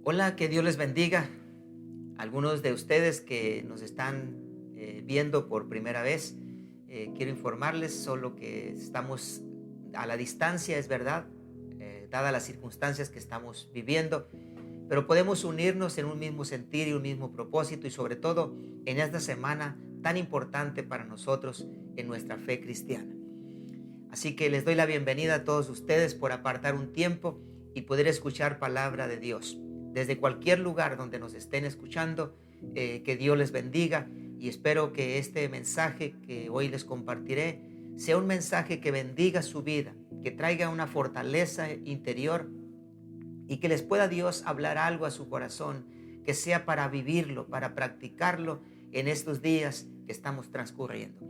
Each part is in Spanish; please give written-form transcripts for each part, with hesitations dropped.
Hola, que Dios les bendiga. Algunos de ustedes que nos están viendo por primera vez, quiero informarles solo que estamos a la distancia, es verdad, dadas las circunstancias que estamos viviendo, pero podemos unirnos en un mismo sentir y un mismo propósito y sobre todo en esta semana tan importante para nosotros en nuestra fe cristiana. Así que les doy la bienvenida a todos ustedes por apartar un tiempo y poder escuchar palabra de Dios. Desde cualquier lugar donde nos estén escuchando, que Dios les bendiga y espero que este mensaje que hoy les compartiré sea un mensaje que bendiga su vida, que traiga una fortaleza interior y que les pueda Dios hablar algo a su corazón, que sea para vivirlo, para practicarlo en estos días que estamos transcurriendo.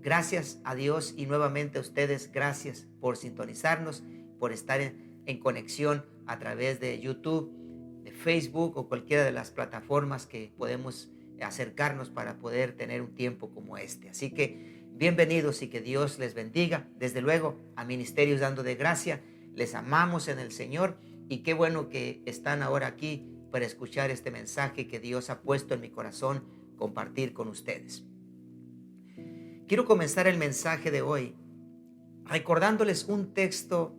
Gracias a Dios y nuevamente a ustedes, gracias por sintonizarnos, por estar en conexión a través de YouTube, de Facebook o cualquiera de las plataformas que podemos acercarnos para poder tener un tiempo como este. Así que bienvenidos y que Dios les bendiga. Desde luego a Ministerios Dando de Gracia, les amamos en el Señor y qué bueno que están ahora aquí para escuchar este mensaje que Dios ha puesto en mi corazón compartir con ustedes. Quiero comenzar el mensaje de hoy recordándoles un texto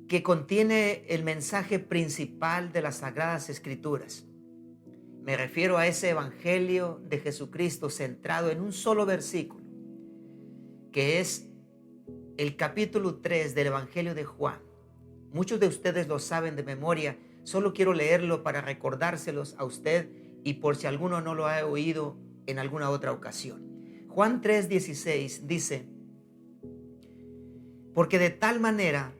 que contiene el mensaje principal de las Sagradas Escrituras. Me refiero a ese Evangelio de Jesucristo centrado en un solo versículo, que es el capítulo 3 del Evangelio de Juan. Muchos de ustedes lo saben de memoria, solo quiero leerlo para recordárselos a usted y por si alguno no lo ha oído en alguna otra ocasión. Juan 3:16 dice: porque de tal manera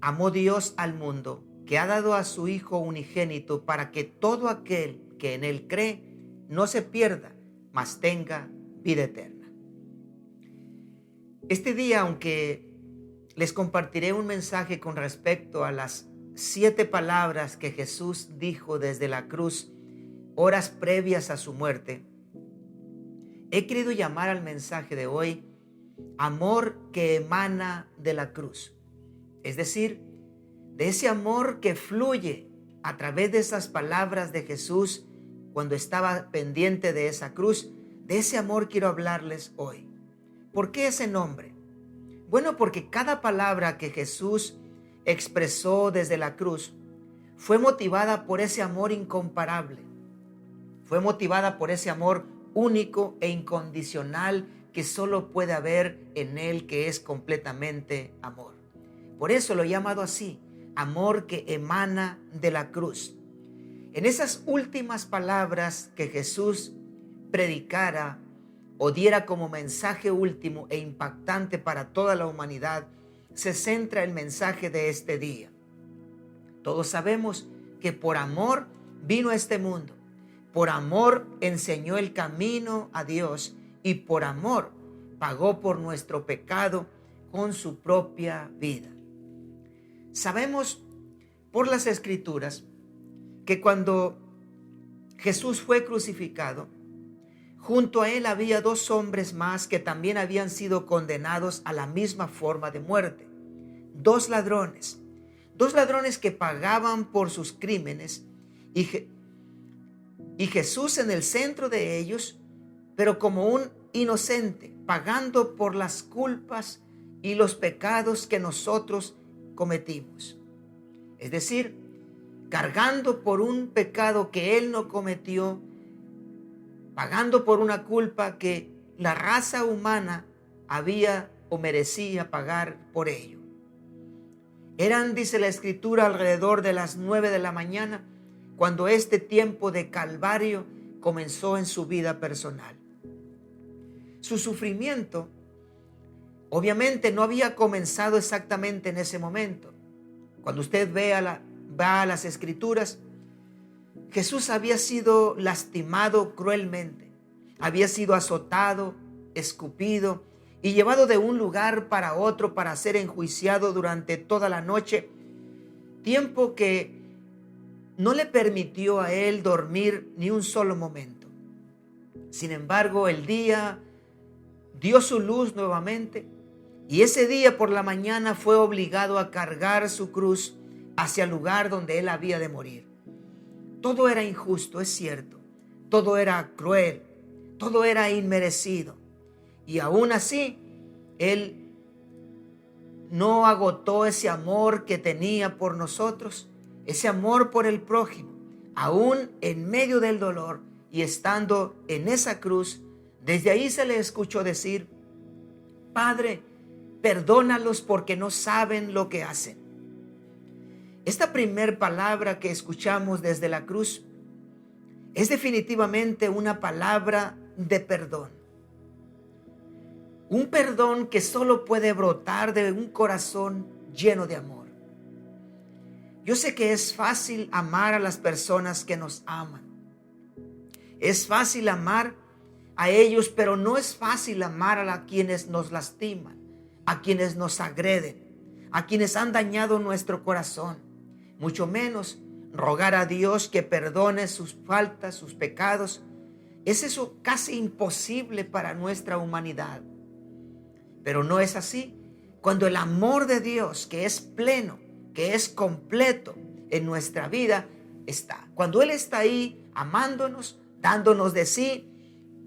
amó Dios al mundo, que ha dado a su Hijo unigénito para que todo aquel que en Él cree no se pierda, mas tenga vida eterna. Este día, aunque les compartiré un mensaje con respecto a las 7 palabras que Jesús dijo desde la cruz, horas previas a su muerte, he querido llamar al mensaje de hoy amor que emana de la cruz. Es decir, de ese amor que fluye a través de esas palabras de Jesús cuando estaba pendiente de esa cruz. De ese amor quiero hablarles hoy. ¿Por qué ese nombre? Bueno, porque cada palabra que Jesús expresó desde la cruz fue motivada por ese amor incomparable. Fue motivada por ese amor único e incondicional que solo puede haber en Él, que es completamente amor. Por eso lo he llamado así, amor que emana de la cruz. En esas últimas palabras que Jesús predicara o diera como mensaje último e impactante para toda la humanidad, se centra el mensaje de este día. Todos sabemos que por amor vino a este mundo, por amor enseñó el camino a Dios y por amor pagó por nuestro pecado con su propia vida. Sabemos por las Escrituras que cuando Jesús fue crucificado, junto a él había 2 hombres más que también habían sido condenados a la misma forma de muerte. 2 ladrones que pagaban por sus crímenes y Jesús en el centro de ellos, pero como un inocente, pagando por las culpas y los pecados que nosotros cometimos. Es decir, cargando por un pecado que Él no cometió, pagando por una culpa que la raza humana había o merecía pagar por ello. Eran, dice la Escritura, alrededor de las 9 de la mañana, cuando este tiempo de Calvario comenzó en su vida personal. Su sufrimiento obviamente no había comenzado exactamente en ese momento. Cuando usted va a las Escrituras, Jesús había sido lastimado cruelmente, había sido azotado, escupido y llevado de un lugar para otro para ser enjuiciado durante toda la noche, tiempo que no le permitió a él dormir ni un solo momento. Sin embargo, el día dio su luz nuevamente y ese día por la mañana fue obligado a cargar su cruz hacia el lugar donde él había de morir. todo era injusto, es cierto. Todo era cruel, todo era inmerecido. Y aún así, Él no agotó ese amor que tenía por nosotros, ese amor por el prójimo. Aún en medio del dolor y estando en esa cruz, desde ahí se le escuchó decir: Padre, perdónalos porque no saben lo que hacen. Esta primer palabra que escuchamos desde la cruz es definitivamente una palabra de perdón. Un perdón que solo puede brotar de un corazón lleno de amor. Yo sé que es fácil amar a las personas que nos aman. Es fácil amar a ellos, pero no es fácil amar a quienes nos lastiman, a quienes nos agreden, a quienes han dañado nuestro corazón. Mucho menos rogar a Dios que perdone sus faltas, sus pecados. Es eso casi imposible para nuestra humanidad. Pero no es así cuando el amor de Dios, que es pleno, que es completo en nuestra vida, está. Cuando Él está ahí amándonos, dándonos de sí,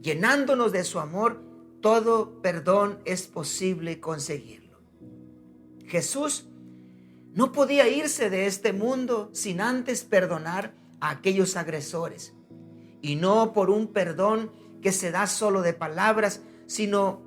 llenándonos de su amor, todo perdón es posible conseguirlo. Jesús no podía irse de este mundo sin antes perdonar a aquellos agresores. Y no por un perdón que se da solo de palabras, sino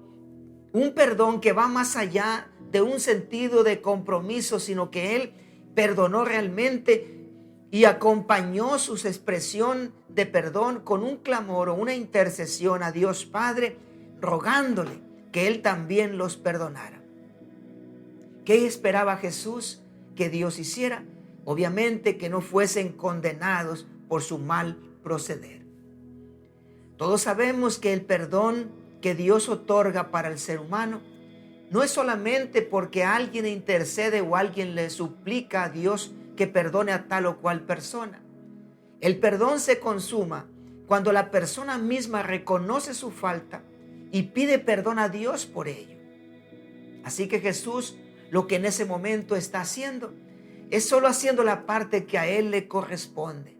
un perdón que va más allá de un sentido de compromiso, sino que Él perdonó realmente y acompañó su expresión de perdón con un clamor o una intercesión a Dios Padre, rogándole que Él también los perdonara. ¿Qué esperaba Jesús que Dios hiciera? Obviamente que no fuesen condenados por su mal proceder. Todos sabemos que el perdón que Dios otorga para el ser humano no es solamente porque alguien intercede o alguien le suplica a Dios que perdone a tal o cual persona. El perdón se consuma cuando la persona misma reconoce su falta y pide perdón a Dios por ello. Así que Jesús lo que en ese momento está haciendo es solo haciendo la parte que a Él le corresponde,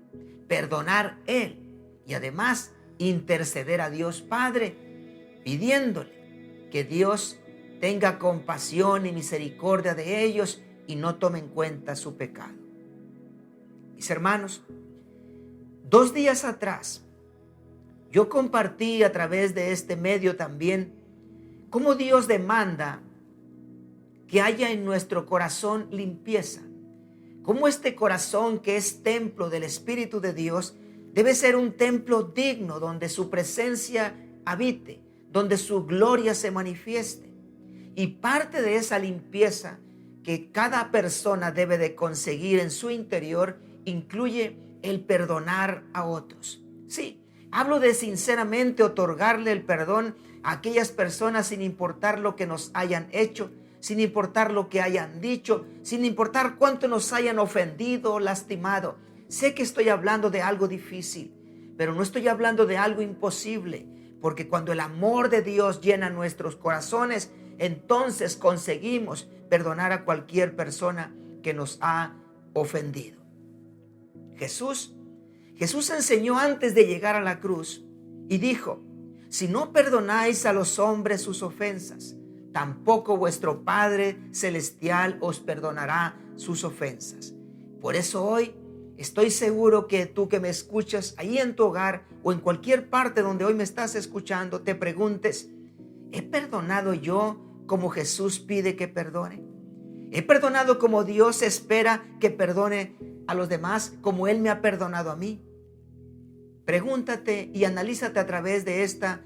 perdonar Él y además interceder a Dios Padre, pidiéndole que Dios tenga compasión y misericordia de ellos y no tome en cuenta su pecado. Mis hermanos, 2 días atrás, yo compartí a través de este medio también cómo Dios demanda que haya en nuestro corazón limpieza. Cómo este corazón, que es templo del Espíritu de Dios, debe ser un templo digno donde su presencia habite, donde su gloria se manifieste. Y parte de esa limpieza que cada persona debe de conseguir en su interior incluye el perdonar a otros. Sí, hablo de sinceramente otorgarle el perdón a aquellas personas sin importar lo que nos hayan hecho, sin importar lo que hayan dicho, sin importar cuánto nos hayan ofendido o lastimado. Sé que estoy hablando de algo difícil, pero no estoy hablando de algo imposible, porque cuando el amor de Dios llena nuestros corazones, entonces conseguimos perdonar a cualquier persona que nos ha ofendido. Jesús enseñó antes de llegar a la cruz y dijo: si no perdonáis a los hombres sus ofensas, tampoco vuestro Padre Celestial os perdonará sus ofensas. Por eso hoy estoy seguro que tú que me escuchas ahí en tu hogar o en cualquier parte donde hoy me estás escuchando, te preguntes: ¿he perdonado yo como Jesús pide que perdone? ¿He perdonado como Dios espera que perdone a los demás, como Él me ha perdonado a mí? Pregúntate y analízate a través de esta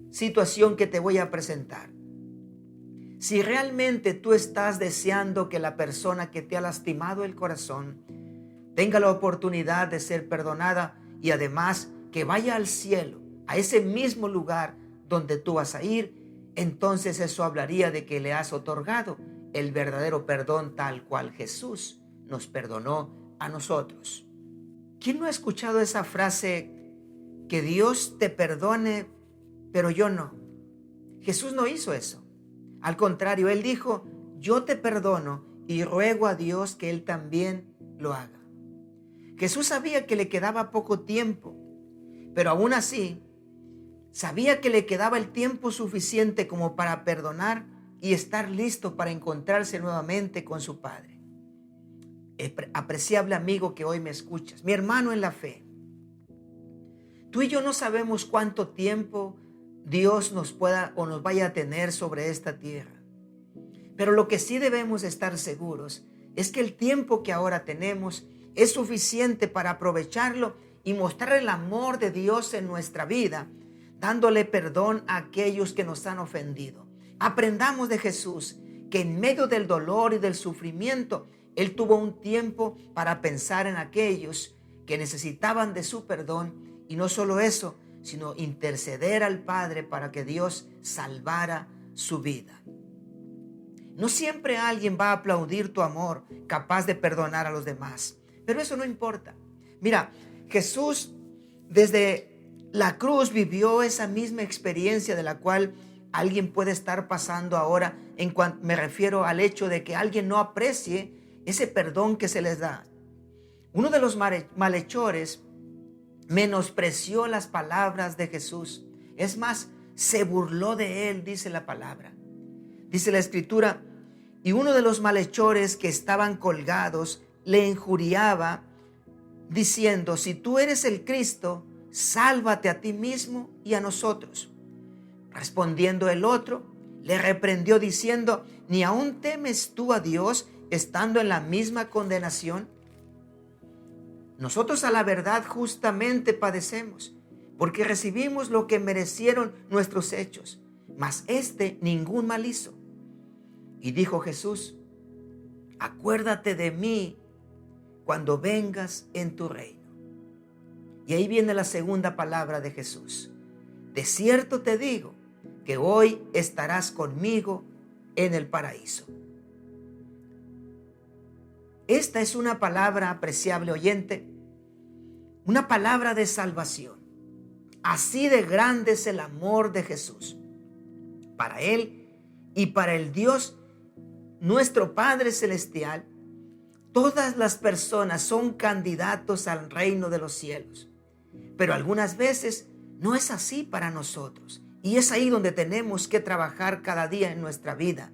situación que te voy a presentar. Si realmente tú estás deseando que la persona que te ha lastimado el corazón tenga la oportunidad de ser perdonada y además que vaya al cielo, a ese mismo lugar donde tú vas a ir, entonces eso hablaría de que le has otorgado el verdadero perdón tal cual Jesús nos perdonó a nosotros. ¿Quién no ha escuchado esa frase, que Dios te perdone, pero yo no? Jesús no hizo eso. Al contrario, Él dijo: yo te perdono y ruego a Dios que Él también lo haga. Jesús sabía que le quedaba poco tiempo, pero aún así sabía que le quedaba el tiempo suficiente como para perdonar y estar listo para encontrarse nuevamente con su Padre. Apreciable amigo que hoy me escuchas, mi hermano en la fe, tú y yo no sabemos cuánto tiempo Dios nos pueda o nos vaya a tener sobre esta tierra. Pero lo que sí debemos estar seguros es que el tiempo que ahora tenemos es suficiente para aprovecharlo y mostrar el amor de Dios en nuestra vida, dándole perdón a aquellos que nos han ofendido. Aprendamos de Jesús que en medio del dolor y del sufrimiento, Él tuvo un tiempo para pensar en aquellos que necesitaban de su perdón, y no solo eso, sino interceder al Padre para que Dios salvara su vida. No siempre alguien va a aplaudir tu amor capaz de perdonar a los demás, pero eso no importa. Mira, Jesús desde la cruz vivió esa misma experiencia de la cual alguien puede estar pasando ahora, en cuanto me refiero al hecho de que alguien no aprecie ese perdón que se les da. Uno de los malhechores menospreció las palabras de Jesús. Es más, se burló de él, dice la palabra. Dice la Escritura, y uno de los malhechores que estaban colgados le injuriaba, diciendo, si tú eres el Cristo, sálvate a ti mismo y a nosotros. Respondiendo el otro, le reprendió diciendo, ¿ni aún temes tú a Dios estando en la misma condenación? Nosotros a la verdad justamente padecemos, porque recibimos lo que merecieron nuestros hechos, mas este ningún mal hizo. Y dijo Jesús, acuérdate de mí cuando vengas en tu reino. Y ahí viene la segunda palabra de Jesús. De cierto te digo que hoy estarás conmigo en el paraíso. Esta es una palabra, apreciable oyente, una palabra de salvación. Así de grande es el amor de Jesús para Él y para el Dios, nuestro Padre Celestial. Todas las personas son candidatos al reino de los cielos, pero algunas veces no es así para nosotros, y es ahí donde tenemos que trabajar cada día en nuestra vida.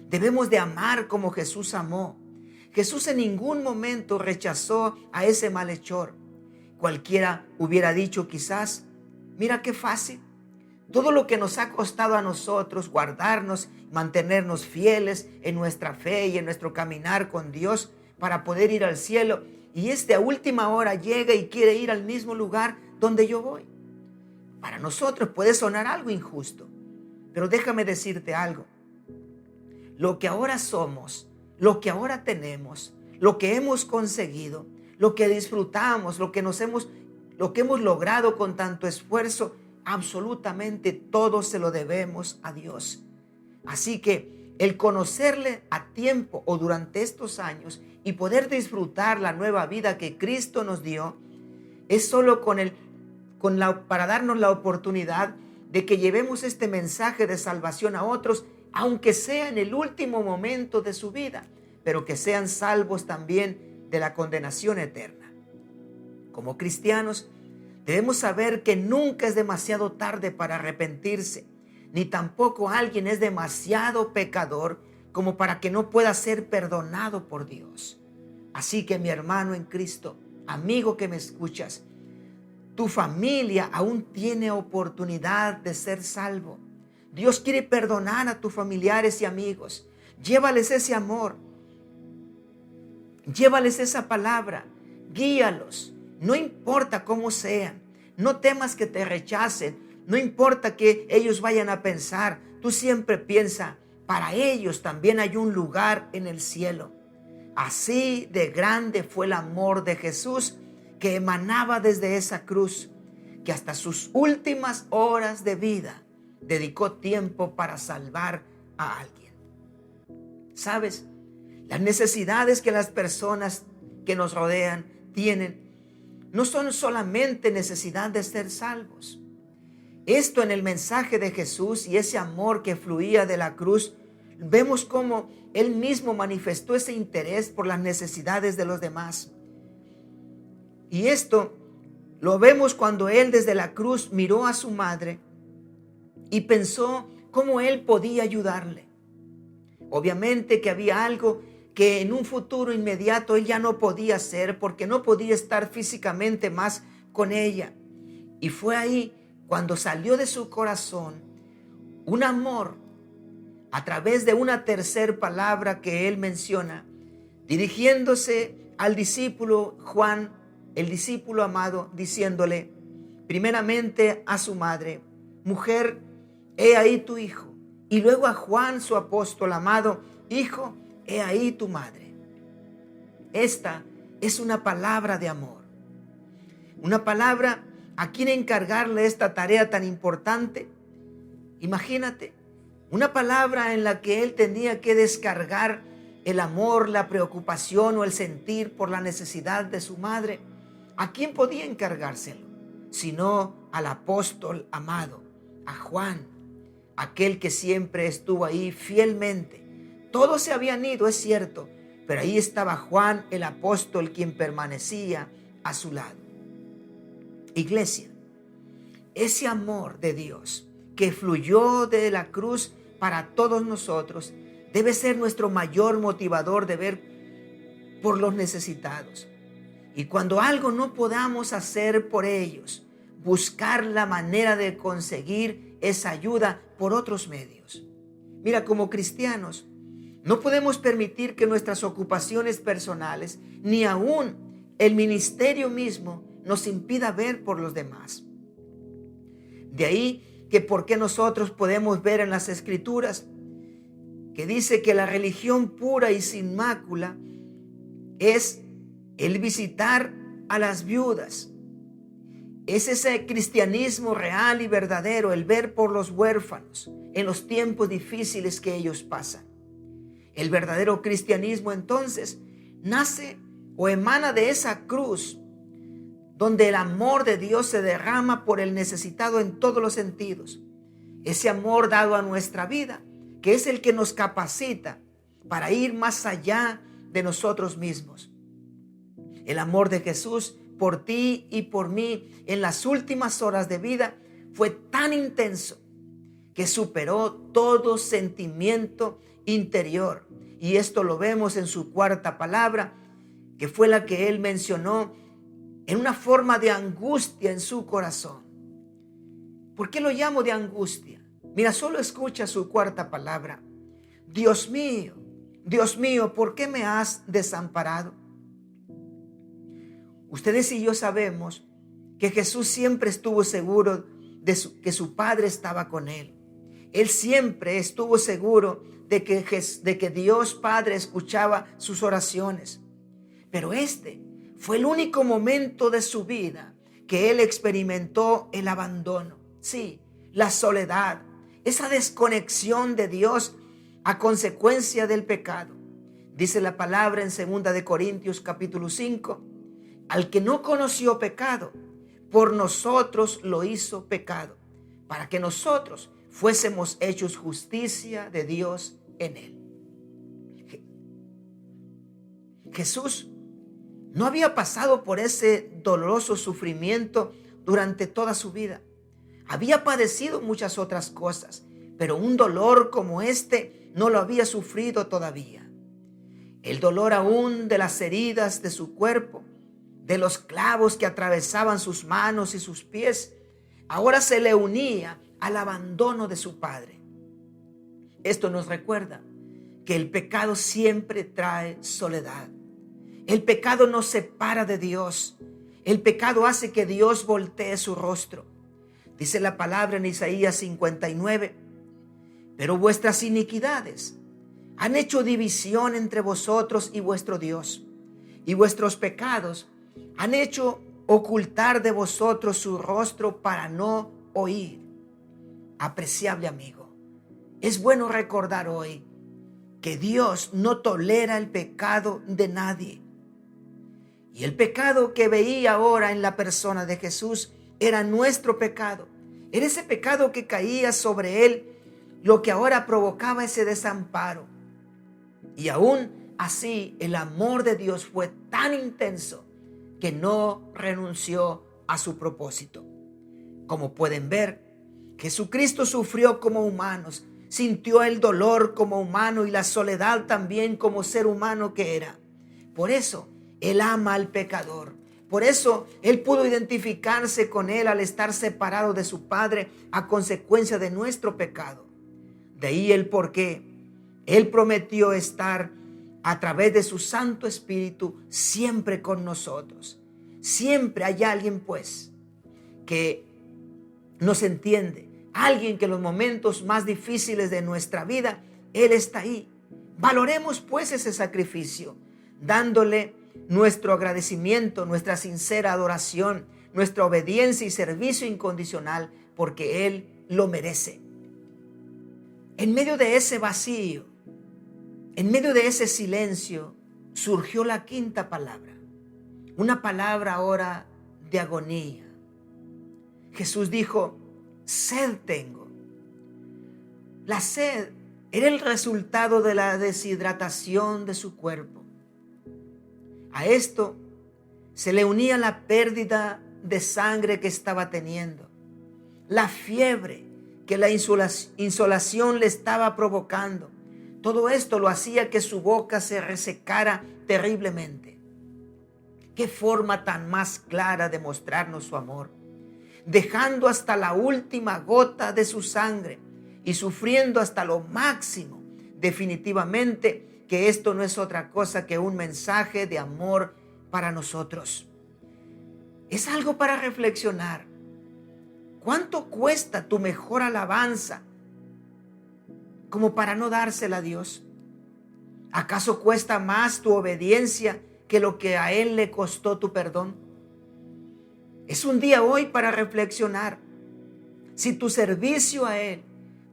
Debemos de amar como Jesús amó. Jesús en ningún momento rechazó a ese malhechor. Cualquiera hubiera dicho quizás, mira qué fácil, todo lo que nos ha costado a nosotros guardarnos, mantenernos fieles en nuestra fe y en nuestro caminar con Dios para poder ir al cielo, y a última hora llega y quiere ir al mismo lugar donde yo voy. Para nosotros puede sonar algo injusto, pero déjame decirte algo. Lo que ahora somos, lo que ahora tenemos, lo que hemos conseguido, lo que disfrutamos, lo que hemos logrado con tanto esfuerzo, absolutamente todo se lo debemos a Dios. Así que el conocerle a tiempo o durante estos años y poder disfrutar la nueva vida que Cristo nos dio, es solo para darnos la oportunidad de que llevemos este mensaje de salvación a otros, aunque sea en el último momento de su vida, pero que sean salvos también de la condenación eterna. Como cristianos, debemos saber que nunca es demasiado tarde para arrepentirse, ni tampoco alguien es demasiado pecador como para que no pueda ser perdonado por Dios. Así que mi hermano en Cristo, amigo que me escuchas, tu familia aún tiene oportunidad de ser salvo. Dios quiere perdonar a tus familiares y amigos. Llévales ese amor. Llévales esa palabra. Guíalos. No importa cómo sean. No temas que te rechacen. No importa que ellos vayan a pensar. Tú siempre piensa, para ellos también hay un lugar en el cielo. Así de grande fue el amor de Jesús que emanaba desde esa cruz, que hasta sus últimas horas de vida dedicó tiempo para salvar a alguien. ¿Sabes? Las necesidades que las personas que nos rodean tienen no son solamente necesidad de ser salvos. Esto en el mensaje de Jesús y ese amor que fluía de la cruz, vemos cómo Él mismo manifestó ese interés por las necesidades de los demás. Y esto lo vemos cuando él desde la cruz miró a su madre y pensó cómo él podía ayudarle. Obviamente que había algo que en un futuro inmediato él ya no podía hacer porque no podía estar físicamente más con ella. Y fue ahí cuando salió de su corazón un amor a través de una tercera palabra que él menciona, dirigiéndose al discípulo Juan, el discípulo amado, diciéndole primeramente a su madre: mujer, he ahí tu hijo. Y luego a Juan, su apóstol amado: hijo, he ahí tu madre. Esta es una palabra de amor. Una palabra a quien encargarle esta tarea tan importante. Imagínate, una palabra en la que él tenía que descargar el amor, la preocupación o el sentir por la necesidad de su madre. ¿A quién podía encargárselo? Sino al apóstol amado, a Juan, aquel que siempre estuvo ahí fielmente. Todos se habían ido, es cierto, pero ahí estaba Juan, el apóstol, quien permanecía a su lado. Iglesia, ese amor de Dios que fluyó de la cruz para todos nosotros debe ser nuestro mayor motivador de ver por los necesitados. Y cuando algo no podamos hacer por ellos, buscar la manera de conseguir esa ayuda por otros medios. Mira, como cristianos, no podemos permitir que nuestras ocupaciones personales, ni aún el ministerio mismo, nos impida ver por los demás. De ahí que por qué nosotros podemos ver en las Escrituras que dice que la religión pura y sin mácula es el visitar a las viudas. Es ese cristianismo real y verdadero, el ver por los huérfanos en los tiempos difíciles que ellos pasan. El verdadero cristianismo entonces nace o emana de esa cruz donde el amor de Dios se derrama por el necesitado en todos los sentidos. Ese amor dado a nuestra vida, que es el que nos capacita para ir más allá de nosotros mismos. El amor de Jesús por ti y por mí en las últimas horas de vida fue tan intenso que superó todo sentimiento interior. Y esto lo vemos en su cuarta palabra, que fue la que él mencionó en una forma de angustia en su corazón. ¿Por qué lo llamo de angustia? Mira, solo escucha su cuarta palabra. Dios mío, ¿por qué me has desamparado? Ustedes y yo sabemos que Jesús siempre estuvo seguro de que su Padre estaba con él. Él siempre estuvo seguro de que Dios Padre escuchaba sus oraciones. Pero este fue el único momento de su vida que él experimentó el abandono. Sí, la soledad, esa desconexión de Dios a consecuencia del pecado. Dice la palabra en 2 de Corintios capítulo 5, al que no conoció pecado, por nosotros lo hizo pecado, para que nosotros fuésemos hechos justicia de Dios en él. Jesús no había pasado por ese doloroso sufrimiento durante toda su vida. Había padecido muchas otras cosas, pero un dolor como este no lo había sufrido todavía. El dolor aún de las heridas de su cuerpo, de los clavos que atravesaban sus manos y sus pies, ahora se le unía al abandono de su Padre. Esto nos recuerda que el pecado siempre trae soledad. El pecado nos separa de Dios. El pecado hace que Dios voltee su rostro. Dice la palabra en Isaías 59, pero vuestras iniquidades han hecho división entre vosotros y vuestro Dios, y vuestros pecados han hecho ocultar de vosotros su rostro para no oír. Apreciable amigo, es bueno recordar hoy que Dios no tolera el pecado de nadie. Y el pecado que veía ahora en la persona de Jesús era nuestro pecado. Era ese pecado que caía sobre él, lo que ahora provocaba ese desamparo. Y aún así, el amor de Dios fue tan intenso que no renunció a su propósito. Como pueden ver, Jesucristo sufrió como humanos, sintió el dolor como humano y la soledad también como ser humano que era. Por eso Él ama al pecador. Por eso Él pudo identificarse con Él al estar separado de su Padre a consecuencia de nuestro pecado. De ahí el por qué Él prometió estar a través de su Santo Espíritu siempre con nosotros. Siempre hay alguien pues que nos entiende. Alguien que en los momentos más difíciles de nuestra vida, Él está ahí. Valoremos pues ese sacrificio, dándole nuestro agradecimiento, nuestra sincera adoración, nuestra obediencia y servicio incondicional, porque Él lo merece. En medio de ese vacío, en medio de ese silencio, surgió la quinta palabra. Una palabra ahora de agonía. Jesús dijo: sed tengo. La sed era el resultado de la deshidratación de su cuerpo. A esto se le unía la pérdida de sangre que estaba teniendo, la fiebre que la insolación le estaba provocando. Todo esto lo hacía que su boca se resecara terriblemente. Qué forma tan más clara de mostrarnos su amor, dejando hasta la última gota de su sangre y sufriendo hasta lo máximo. Definitivamente que esto no es otra cosa que un mensaje de amor para nosotros. Es algo para reflexionar. ¿Cuánto cuesta tu mejor alabanza como para no dársela a Dios? ¿Acaso cuesta más tu obediencia que lo que a Él le costó tu perdón? Es un día hoy para reflexionar. Si tu servicio a Él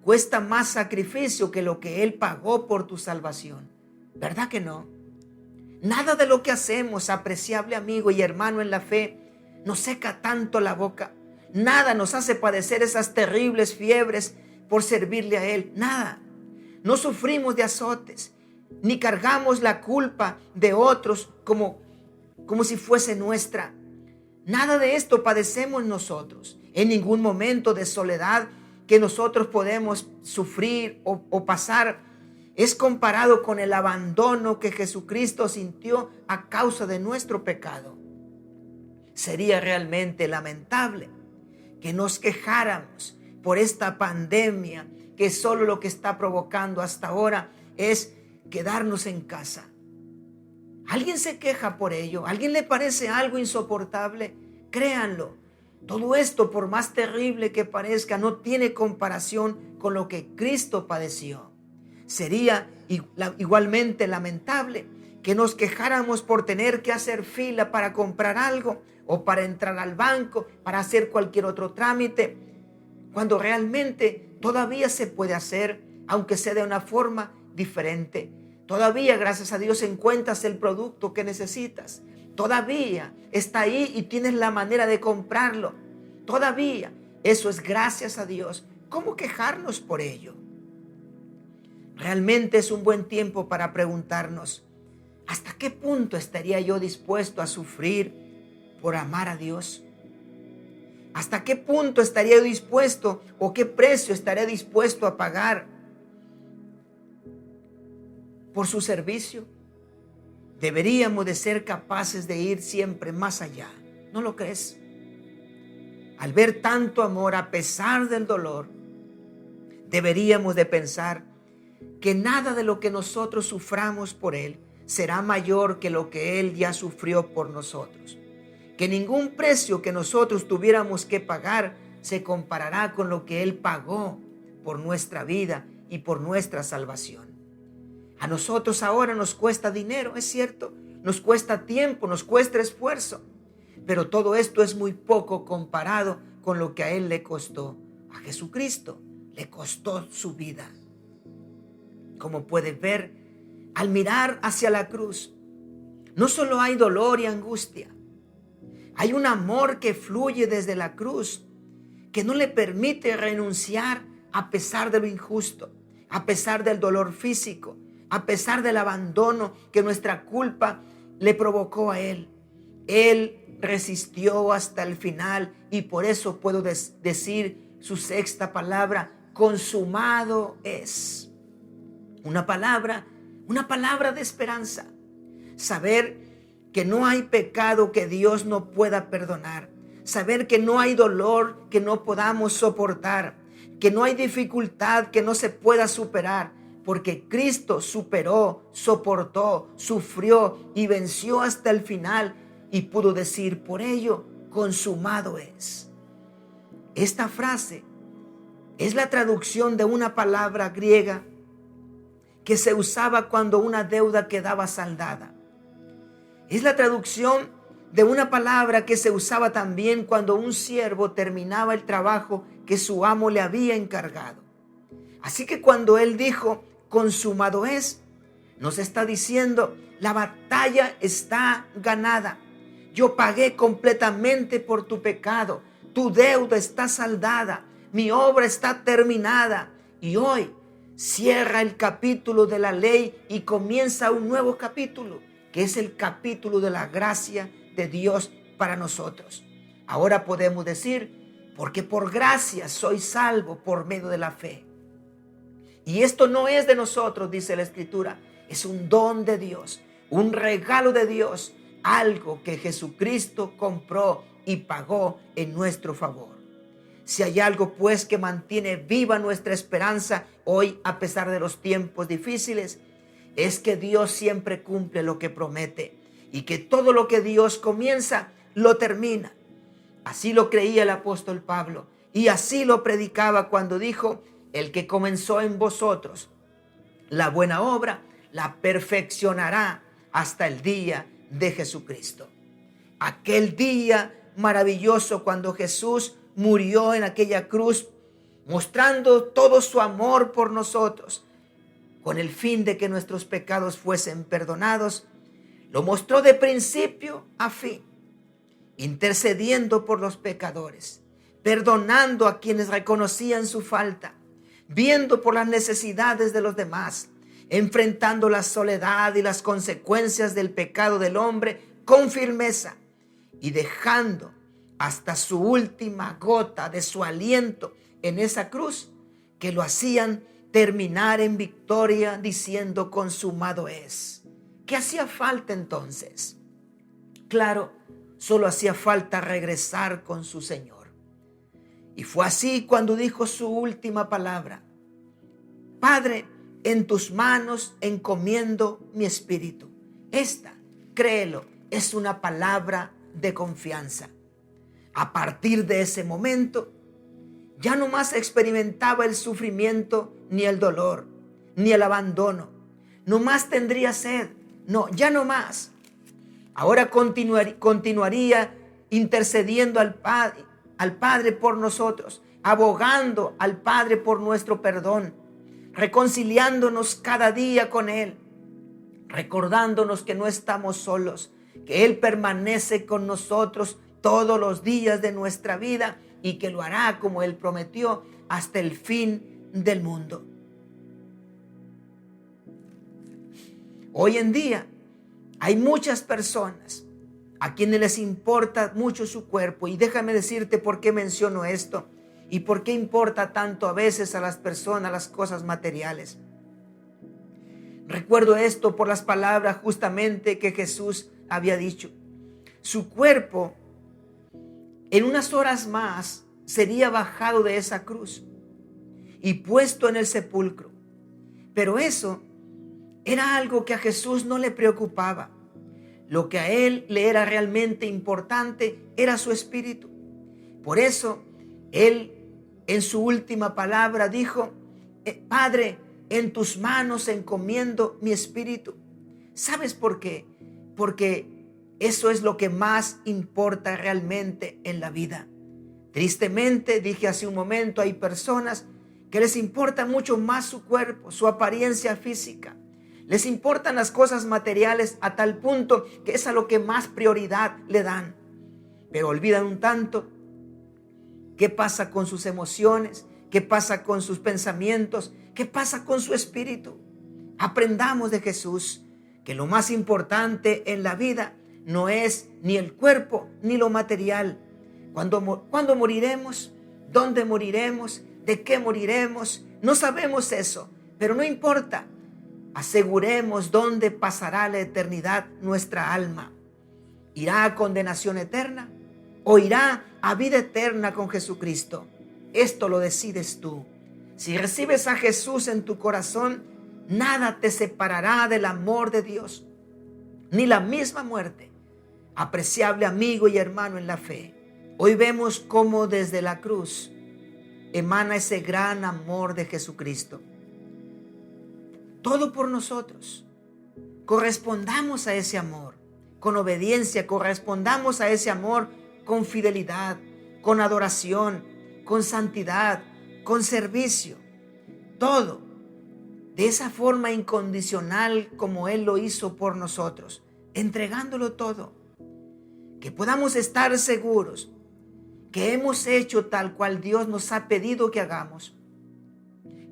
cuesta más sacrificio que lo que Él pagó por tu salvación, ¿verdad que no? Nada de lo que hacemos, apreciable amigo y hermano en la fe, nos seca tanto la boca. Nada nos hace padecer esas terribles fiebres por servirle a Él. Nada. No sufrimos de azotes, ni cargamos la culpa de otros como si fuese nuestra. Nada de esto padecemos nosotros. En ningún momento de soledad que nosotros podemos sufrir o pasar es comparado con el abandono que Jesucristo sintió a causa de nuestro pecado. Sería realmente lamentable que nos quejáramos por esta pandemia que solo lo que está provocando hasta ahora es quedarnos en casa. ¿Alguien se queja por ello? ¿Alguien le parece algo insoportable? Créanlo, todo esto, por más terrible que parezca, no tiene comparación con lo que Cristo padeció. Sería igualmente lamentable que nos quejáramos por tener que hacer fila para comprar algo o para entrar al banco, para hacer cualquier otro trámite, cuando realmente todavía se puede hacer, aunque sea de una forma diferente. Todavía, gracias a Dios, encuentras el producto que necesitas. Todavía está ahí y tienes la manera de comprarlo. Todavía, eso es gracias a Dios. ¿Cómo quejarnos por ello? Realmente es un buen tiempo para preguntarnos: ¿hasta qué punto estaría yo dispuesto a sufrir por amar a Dios? ¿Hasta qué punto estaría dispuesto o qué precio estaría dispuesto a pagar por su servicio? Deberíamos de ser capaces de ir siempre más allá. ¿No lo crees? Al ver tanto amor a pesar del dolor, deberíamos de pensar que nada de lo que nosotros suframos por Él será mayor que lo que Él ya sufrió por nosotros. Que ningún precio que nosotros tuviéramos que pagar se comparará con lo que Él pagó por nuestra vida y por nuestra salvación. A nosotros ahora nos cuesta dinero, es cierto, nos cuesta tiempo, nos cuesta esfuerzo, pero todo esto es muy poco comparado con lo que a Él le costó. A Jesucristo le costó su vida. Como puedes ver, al mirar hacia la cruz, no solo hay dolor y angustia, hay un amor que fluye desde la cruz, que no le permite renunciar a pesar de lo injusto, a pesar del dolor físico, a pesar del abandono que nuestra culpa le provocó a Él. Él resistió hasta el final y por eso puedo decir su sexta palabra: consumado es. Una palabra de esperanza. Saber que no hay pecado que Dios no pueda perdonar. Saber que no hay dolor que no podamos soportar. Que no hay dificultad que no se pueda superar. Porque Cristo superó, soportó, sufrió y venció hasta el final. Y pudo decir: por ello, consumado es. Esta frase es la traducción de una palabra griega que se usaba cuando una deuda quedaba saldada. Es la traducción de una palabra que se usaba también cuando un siervo terminaba el trabajo que su amo le había encargado. Así que cuando él dijo: consumado es, nos está diciendo: la batalla está ganada. Yo pagué completamente por tu pecado. Tu deuda está saldada. Mi obra está terminada. Y hoy cierra el capítulo de la ley y comienza un nuevo capítulo, que es el capítulo de la gracia de Dios para nosotros. Ahora podemos decir: porque por gracia soy salvo por medio de la fe. Y esto no es de nosotros, dice la Escritura, es un don de Dios, un regalo de Dios, algo que Jesucristo compró y pagó en nuestro favor. Si hay algo pues que mantiene viva nuestra esperanza hoy a pesar de los tiempos difíciles, es que Dios siempre cumple lo que promete y que todo lo que Dios comienza lo termina. Así lo creía el apóstol Pablo y así lo predicaba cuando dijo: el que comenzó en vosotros la buena obra la perfeccionará hasta el día de Jesucristo. Aquel día maravilloso cuando Jesús murió en aquella cruz, mostrando todo su amor por nosotros, con el fin de que nuestros pecados fuesen perdonados. Lo mostró de principio a fin, intercediendo por los pecadores, perdonando a quienes reconocían su falta, viendo por las necesidades de los demás, enfrentando la soledad y las consecuencias del pecado del hombre con firmeza y dejando hasta su última gota de su aliento en esa cruz, que lo hacían terminar en victoria diciendo: consumado es. ¿Qué hacía falta entonces? Claro, solo hacía falta regresar con su Señor. Y fue así cuando dijo su última palabra: Padre, en tus manos encomiendo mi espíritu. Esta, créelo, es una palabra de confianza. A partir de ese momento, ya no más experimentaba el sufrimiento, ni el dolor, ni el abandono. No más tendría sed. No, ya no más. Ahora continuaría intercediendo al Padre por nosotros, abogando al Padre por nuestro perdón, reconciliándonos cada día con Él, recordándonos que no estamos solos, que Él permanece con nosotros todos los días de nuestra vida y que lo hará como Él prometió hasta el fin del mundo. Hoy en día hay muchas personas a quienes les importa mucho su cuerpo, y déjame decirte por qué menciono esto y por qué importa tanto a veces a las personas las cosas materiales. Recuerdo esto por las palabras justamente que Jesús había dicho. Su cuerpo en unas horas más sería bajado de esa cruz y puesto en el sepulcro. Pero eso era algo que a Jesús no le preocupaba. Lo que a Él le era realmente importante era su espíritu. Por eso Él en su última palabra dijo: Padre, en tus manos encomiendo mi espíritu. ¿Sabes por qué? Porque eso es lo que más importa realmente en la vida. Tristemente, dije hace un momento, hay personas que les importa mucho más su cuerpo, su apariencia física. Les importan las cosas materiales a tal punto que es a lo que más prioridad le dan. Pero olvidan un tanto qué pasa con sus emociones, qué pasa con sus pensamientos, qué pasa con su espíritu. Aprendamos de Jesús que lo más importante en la vida no es ni el cuerpo ni lo material. ¿Cuándo moriremos? ¿Dónde moriremos? ¿De qué moriremos? No sabemos eso, pero no importa. Aseguremos dónde pasará la eternidad nuestra alma. ¿Irá a condenación eterna o irá a vida eterna con Jesucristo? Esto lo decides tú. Si recibes a Jesús en tu corazón, nada te separará del amor de Dios, ni la misma muerte. Apreciable amigo y hermano en la fe, hoy vemos cómo desde la cruz emana ese gran amor de Jesucristo. Todo por nosotros. Correspondamos a ese amor con obediencia, correspondamos a ese amor con fidelidad, con adoración, con santidad, con servicio. Todo de esa forma incondicional como Él lo hizo por nosotros, entregándolo todo. Que podamos estar seguros que hemos hecho tal cual Dios nos ha pedido que hagamos.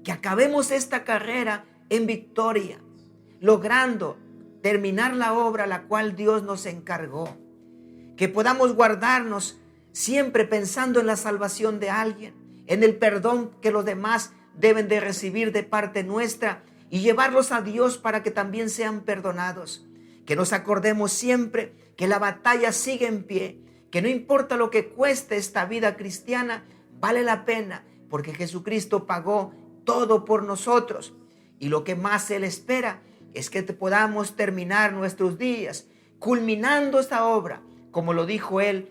Que acabemos esta carrera en victoria, logrando terminar la obra la cual Dios nos encargó. Que podamos guardarnos siempre pensando en la salvación de alguien, en el perdón que los demás deben de recibir de parte nuestra y llevarlos a Dios para que también sean perdonados. Que nos acordemos siempre que la batalla sigue en pie, que no importa lo que cueste esta vida cristiana, vale la pena porque Jesucristo pagó todo por nosotros. Y lo que más Él espera es que podamos terminar nuestros días culminando esta obra, como lo dijo Él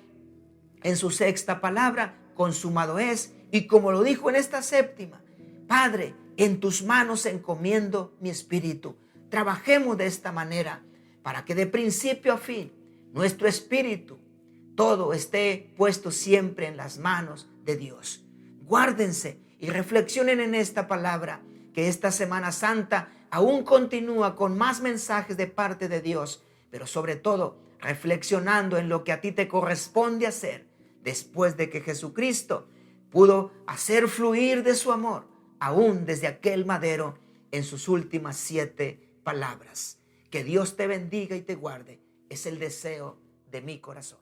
en su sexta palabra, consumado es, y como lo dijo en esta séptima, Padre, en tus manos encomiendo mi espíritu. Trabajemos de esta manera para que de principio a fin nuestro espíritu, todo esté puesto siempre en las manos de Dios. Guárdense y reflexionen en esta palabra, que esta Semana Santa aún continúa con más mensajes de parte de Dios, pero sobre todo reflexionando en lo que a ti te corresponde hacer después de que Jesucristo pudo hacer fluir de su amor, aún desde aquel madero, en sus últimas 7 palabras. Que Dios te bendiga y te guarde. Es el deseo de mi corazón.